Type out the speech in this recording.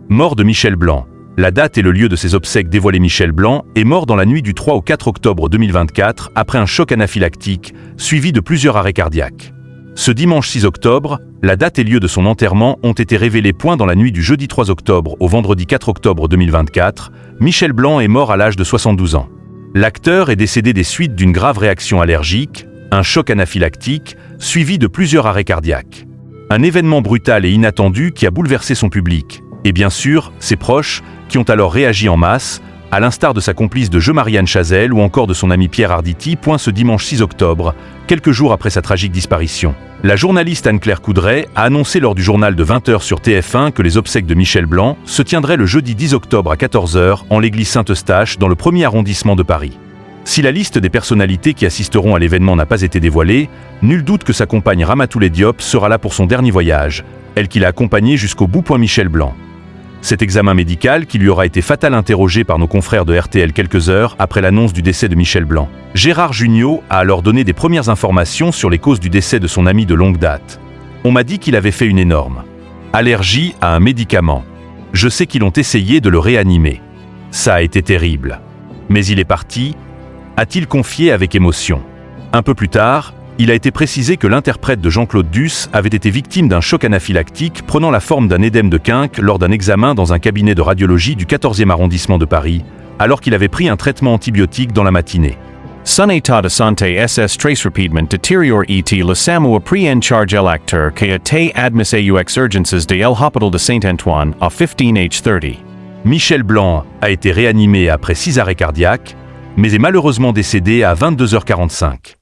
Mort de Michel Blanc. La date et le lieu de ses obsèques dévoilés. Michel Blanc est mort dans la nuit du 3 au 4 octobre 2024 après un choc anaphylactique, suivi de plusieurs arrêts cardiaques. Ce dimanche 6 octobre, la date et lieu de son enterrement ont été révélés. Dans la nuit du jeudi 3 octobre au vendredi 4 octobre 2024, Michel Blanc est mort à l'âge de 72 ans. L'acteur est décédé des suites d'une grave réaction allergique, un choc anaphylactique, suivi de plusieurs arrêts cardiaques. Un événement brutal et inattendu qui a bouleversé son public, et bien sûr, ses proches, qui ont alors réagi en masse, à l'instar de sa complice de jeu Marianne Chazelle ou encore de son ami Pierre Arditi. Ce dimanche 6 octobre, quelques jours après sa tragique disparition, la journaliste Anne-Claire Coudray a annoncé lors du journal de 20h sur TF1 que les obsèques de Michel Blanc se tiendraient le jeudi 10 octobre à 14h en l'église Saint-Eustache dans le 1er arrondissement de Paris. Si la liste des personnalités qui assisteront à l'événement n'a pas été dévoilée, nul doute que sa compagne Ramatoulaye Diop sera là pour son dernier voyage, elle qui l'a accompagné jusqu'au bout. Michel Blanc. Cet examen médical qui lui aura été fatal. Interrogé par nos confrères de RTL quelques heures après l'annonce du décès de Michel Blanc, Gérard Jugnot a alors donné des premières informations sur les causes du décès de son ami de longue date. On m'a dit qu'il avait fait une énorme allergie à un médicament. Je sais qu'ils ont essayé de le réanimer. Ça a été terrible. Mais il est parti, a-t-il confié avec émotion. Un peu plus tard, il a été précisé que l'interprète de Jean-Claude Duss avait été victime d'un choc anaphylactique prenant la forme d'un édème de quinque lors d'un examen dans un cabinet de radiologie du 14e arrondissement de Paris, alors qu'il avait pris un traitement antibiotique dans la matinée. Son état de santé SS très rapidement détérioré et le SAMU a pris en charge l'acteur qui a été admis aux urgences de l'hôpital de Saint-Antoine à 15h30. Michel Blanc a été réanimé après 6 arrêts cardiaques, mais est malheureusement décédé à 22h45.